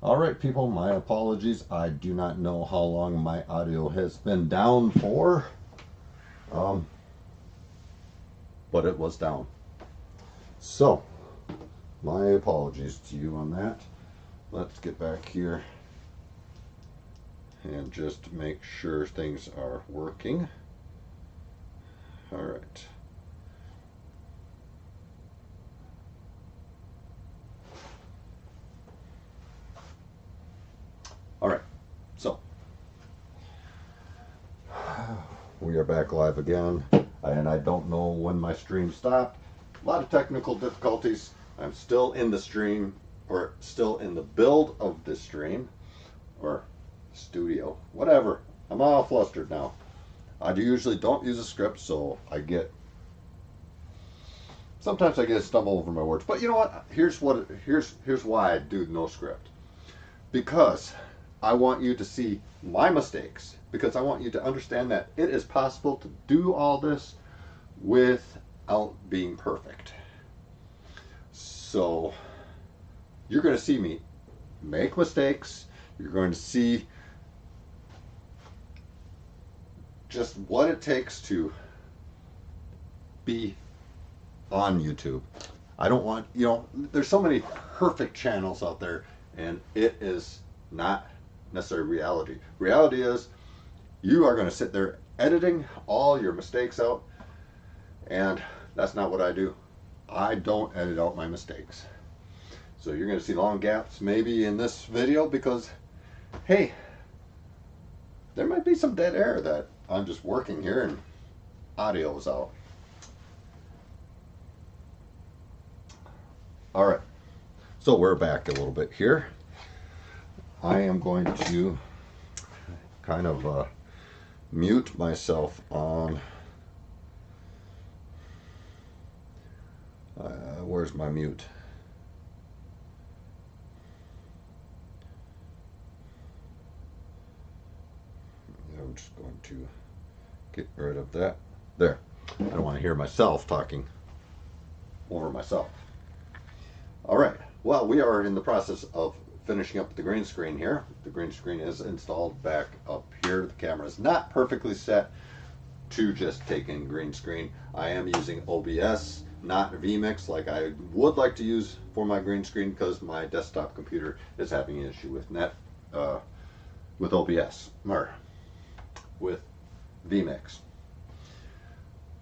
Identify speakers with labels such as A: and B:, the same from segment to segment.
A: All right, people, my apologies. I do not know how long my audio has been down for, um, but it was down. So, my apologies to you on that. Let's get back here and just make sure things are working. All right. All right, so we are back live again, and I don't know when my stream stopped. A lot of technical difficulties. I'm still in the stream, or still in the build of the stream, or studio, whatever. I'm all flustered now. I usually don't use a script, so sometimes I stumble over my words. But you know what? Here's why I do no script. Because I want you to see my mistakes, because I want you to understand that it is possible to do all this without being perfect. So you're going to see me make mistakes. You're going to see just what it takes to be on YouTube. I don't want, there's so many perfect channels out there, and it is not necessarily reality. Reality is you are going to sit there editing all your mistakes out, and that's not what I do. I don't edit out my mistakes. So you're going to see long gaps maybe in this video because, hey, there might be some dead air that I'm just working here and audio is out. All right, so we're back a little bit here. I am going to kind of mute myself on, where's my mute? I'm just going to get rid of that. There. I don't want to hear myself talking over myself. All right. Well, we are in the process of finishing up the green screen here. The green screen is installed back up here. The camera is not perfectly set to just take in green screen. I am using OBS, not vMix like I would like to use for my green screen because my desktop computer is having an issue with OBS, or with vMix.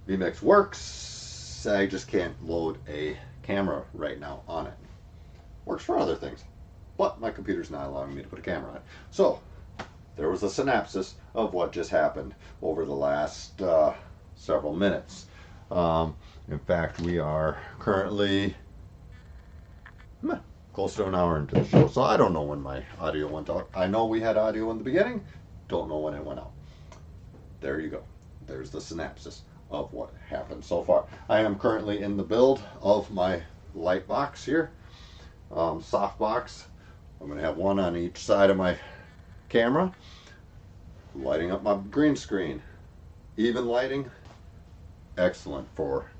A: vMix works, I just can't load a camera right now on it. Works for other things, but my computer's not allowing me to put a camera on it. So there was a synopsis of what just happened over the last several minutes. In fact, we are currently close to an hour into the show, so I don't know when my audio went out. I know we had audio in the beginning, don't know when it went out. There you go. There's the synopsis of what happened so far. I am currently in the build of my light box here, soft box. I'm going to have one on each side of my camera, lighting up my green screen. Even lighting, excellent for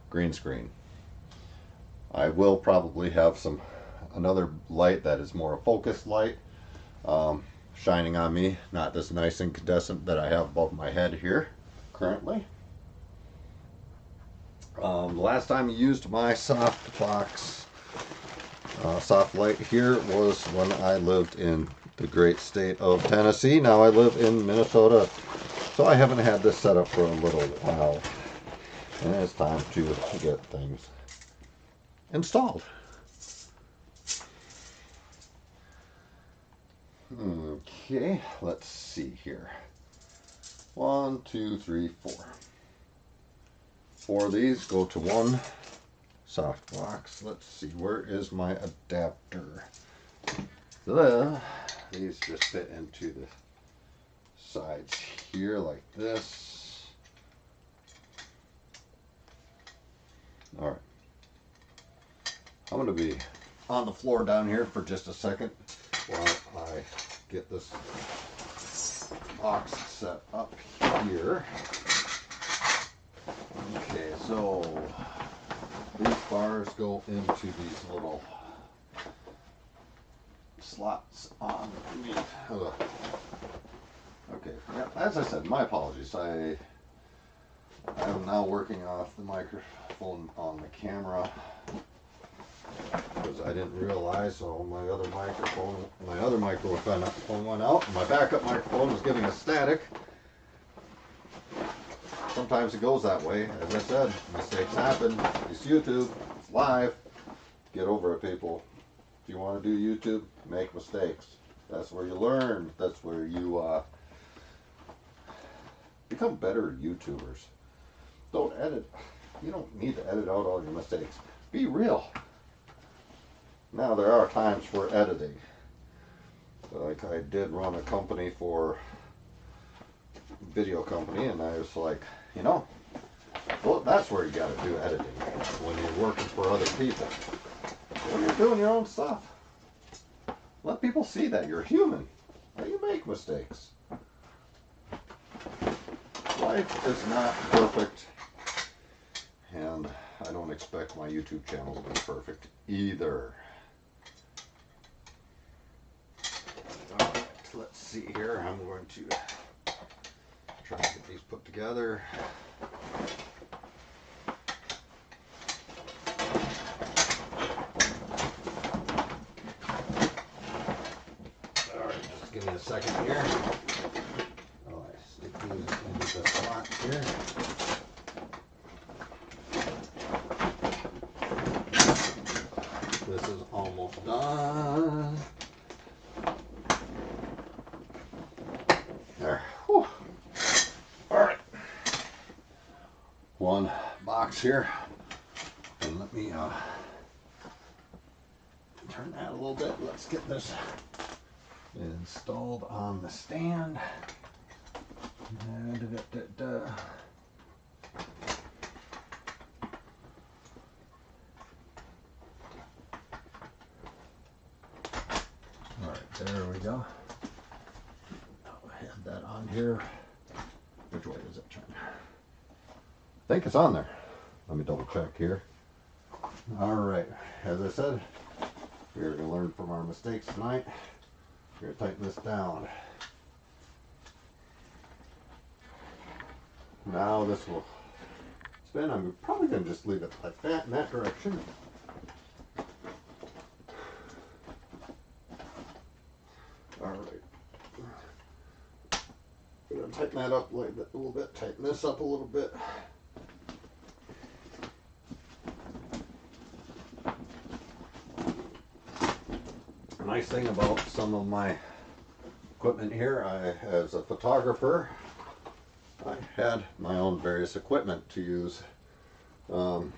A: green screen. I will probably have another light that is more a focused light shining on me, not this nice incandescent that I have above my head here currently. The last time I used my soft box soft light here was when I lived in the great state of Tennessee. Now I live in Minnesota, so I haven't had this set up for a little while, and it's time to get things installed. Okay, let's see here. 1, 2, 3, 4. 4 of these go to one soft box. Let's see, where is my adapter? These just fit into the sides here like this. All right. I'm going to be on the floor down here for just a second while I get this box set up here. Okay, so these bars go into these little slots on me. Okay, yeah, as I said, my apologies. I am now working off the microphone on the camera because I didn't realize my other microphone went out, and my backup microphone was giving a static. Sometimes it goes that way. As I said, mistakes happen. It's YouTube. It's live. Get over it, people. If you want to do YouTube, make mistakes. That's where you learn. That's where you become better YouTubers. Don't edit. You don't need to edit out all your mistakes. Be real. Now, there are times for editing. Like, I did run a company for video company, and I was like, you know, well, that's where you got to do editing, when you're working for other people. When you're doing your own stuff, let people see that you're human, that you make mistakes. Life is not perfect, and I don't expect my YouTube channel to be perfect either. Alright, let's see here. I'm going to try to get these put together. Alright, just give me a second here. Oh, I stick these into the slots here. This is almost done. There. Whew. All right. One box here. And let me turn that a little bit. Let's get this installed on the stand. All right, there we go. I'll have that on here. Which way does it turn? I think it's on there. Let me double check here. All right, as I said, we're going to learn from our mistakes tonight. We're going to tighten this down. Now this will spin. I'm probably going to just leave it like that in that direction. All right. I'm going to tighten that up like that a little bit. Tighten this up a little bit. Nice thing about some of my equipment here, as a photographer, I had my own various equipment to use for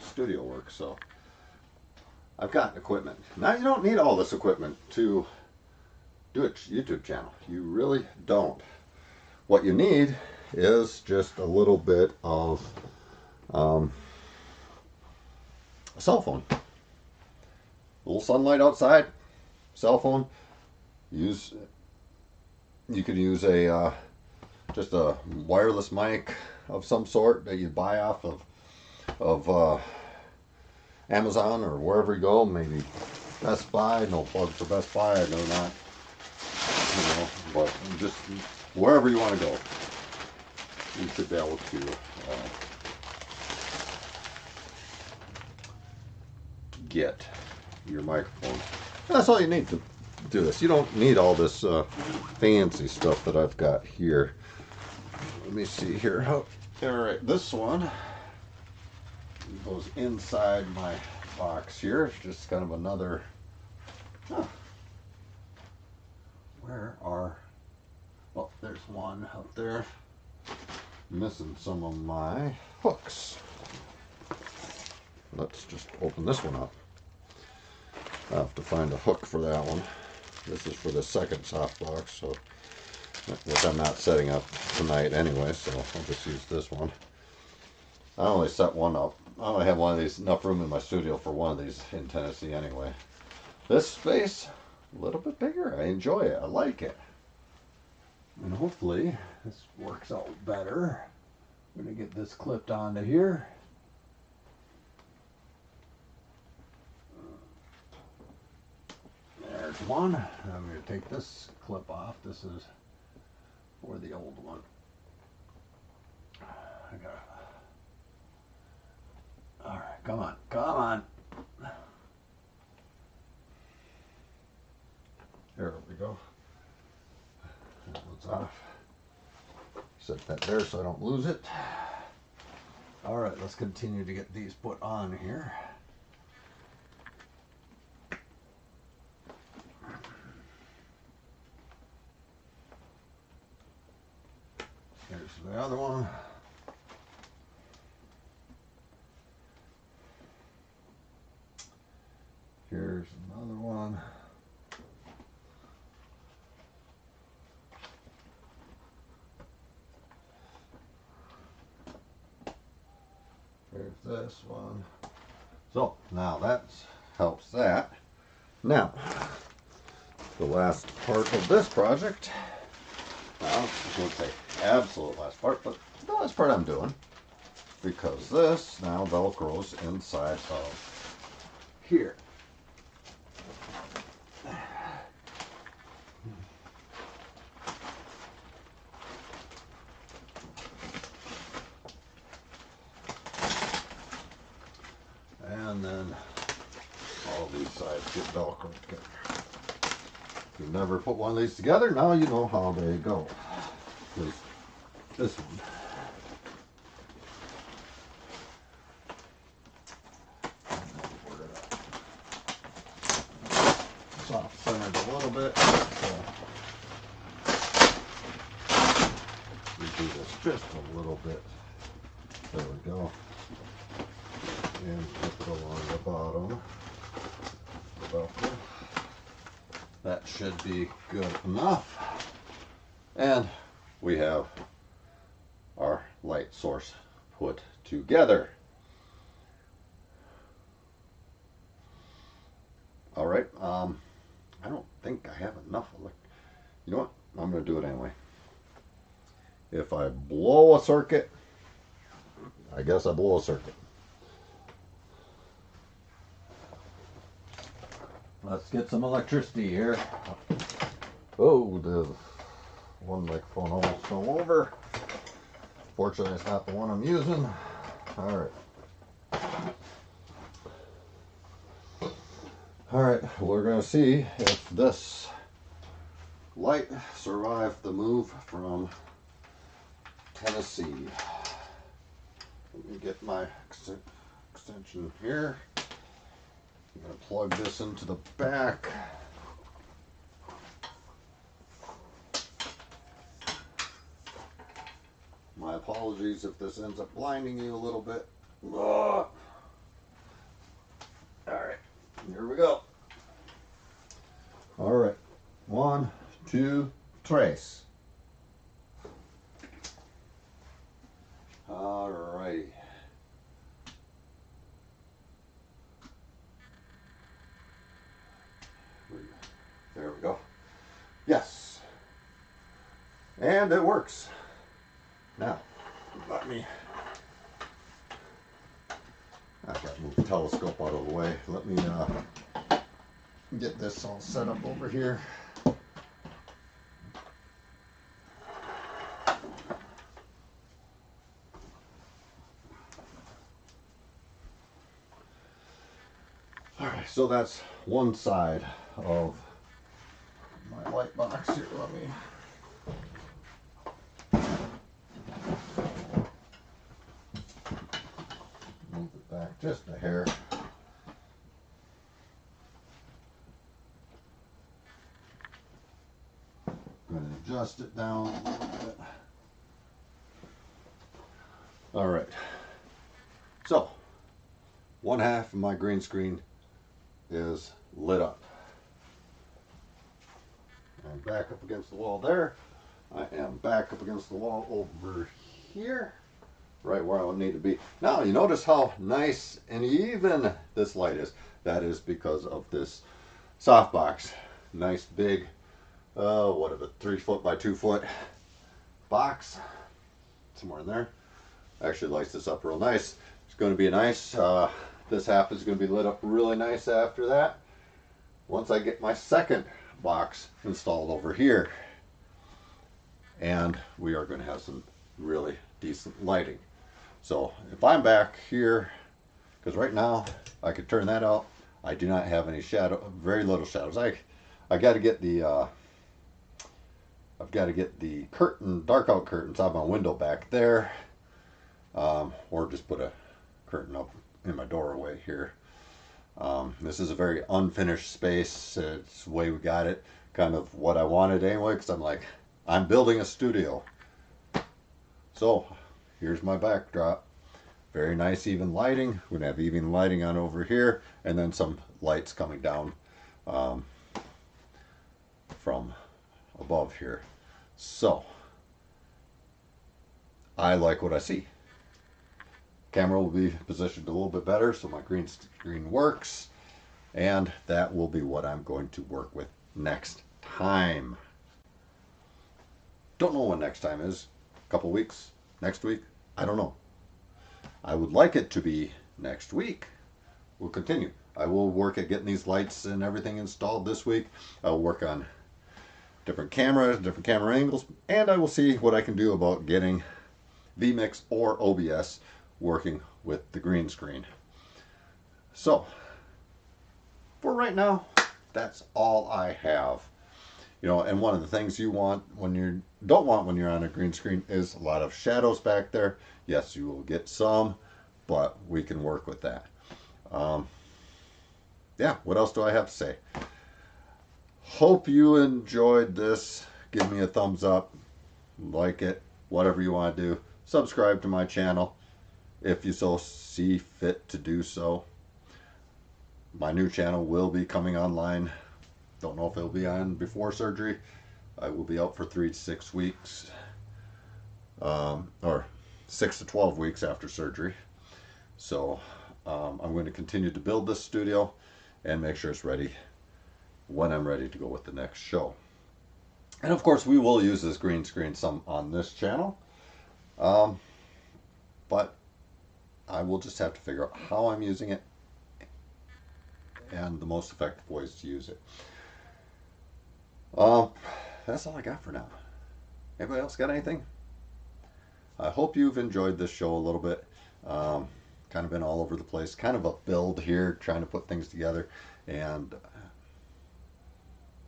A: studio work, so I've got equipment. Now, you don't need all this equipment to do a YouTube channel. You really don't. What you need is just a little bit of a cell phone. A little sunlight outside, cell phone. You could use a just a wireless mic of some sort that you buy off of Amazon or wherever you go. Maybe Best Buy. No plug for Best Buy. I know not. You know, but just wherever you want to go, you should be able to get your microphone. That's all you need to do this. You don't need all this fancy stuff that I've got here. Let me see here. All right, this one goes inside my box here. It's just kind of another. Where are? Oh, there's one up there. Missing some of my hooks. Let's just open this one up. I have to find a hook for that one. This is for the second softbox, so which I'm not setting up tonight anyway, so I'll just use this one. I only set one up. I only have one of these, enough room in my studio for one of these in Tennessee anyway. This space, a little bit bigger. I enjoy it. I like it. And hopefully this works out better. I'm going to get this clipped onto here. There's one. I'm going to take this clip off. This is for the old one. I got. All right, come on, come on. There we go. That one's off. Set that there so I don't lose it. All right, let's continue to get these put on here. Here's the other one. Here's another one. There's this one. So now that helps that. Now, the last part of this project, well, I won't say absolute last part, but the last part I'm doing, because this now velcros inside of here. And then all these sides get velcroed together. If you've never put one of these together, now you know how they go. There's this one. Soft centered a little bit. So we do this just a little bit. There we go. And flip it along the bottom. That should be good enough. And we have our light source put together. All right. I don't think I have enough. You know what? I'm going to do it anyway. If I blow a circuit, I guess I blow a circuit. Let's get some electricity here. Oh, the one microphone almost fell over. Fortunately, it's not the one I'm using. All right. All right, we're going to see if this light survived the move from Tennessee. Let me get my extension here. I'm going to plug this into the back. My apologies if this ends up blinding you a little bit. All right, here we go. All right, 1, 2, trace. All right. There we go. Yes. And it works. Now, let me, I've got to move the telescope out of the way. Let me get this all set up over here. All right, so that's one side of my light box here. Let me move it back just a hair. I'm going to adjust it down a little bit. All right. So, one half of my green screen is lit up. I'm back up against the wall there. I am back up against the wall over here, right where I would need to be. Now, you notice how nice and even this light is. That is because of this softbox. Nice big, what is it, 3 foot by 2 foot box. Somewhere in there. Actually lights this up real nice. It's going to be nice. This half is going to be lit up really nice after that. once I get my second box installed over here, and we are going to have some really decent lighting. So if I'm back here, because right now I could turn that out, I do not have any shadow, very little shadows. I got to get the I've got to get the curtain, dark out curtains out my window back there, or just put a curtain up in my doorway here. This is a very unfinished space. It's the way we got it, kind of what I wanted anyway, because I'm building a studio. So here's my backdrop. Very nice even lighting. We're gonna have even lighting on over here, and then some lights coming down from above here. So I like what I see. Camera will be positioned a little bit better so my green screen works, and that will be what I'm going to work with next time. Don't know when next time is. A couple weeks, next week, I don't know. I would like it to be next week. We'll continue. I will work at getting these lights and everything installed this week. I'll work on different cameras, different camera angles, and I will see what I can do about getting vMix or OBS working with the green screen. So, for right now, that's all I have. You know, and one of the things you want when you don't want when you're on a green screen is a lot of shadows back there. Yes, you will get some, but we can work with that. Yeah, what else do I have to say? Hope you enjoyed this. Give me a thumbs up, like it, whatever you want to do. Subscribe to my channel if you so see fit to do so. My new channel will be coming online. Don't know if it'll be on before surgery. I will be out for 3 to 6 weeks, or 6 to 12 weeks after surgery. So I'm going to continue to build this studio and make sure it's ready when I'm ready to go with the next show. And of course, we will use this green screen some on this channel, but I will just have to figure out how I'm using it and the most effective ways to use it. That's all I got for now. Anybody else got anything? I hope you've enjoyed this show a little bit. Kind of been all over the place. Kind of a build here, trying to put things together. And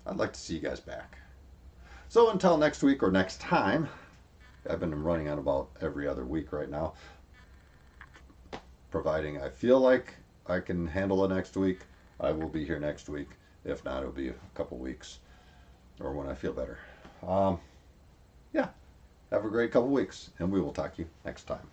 A: I'd like to see you guys back. So until next week or next time, I've been running on about every other week right now. Providing I feel like I can handle it next week, I will be here next week. If not, it'll be a couple weeks or when I feel better. Yeah, have a great couple weeks, and we will talk to you next time.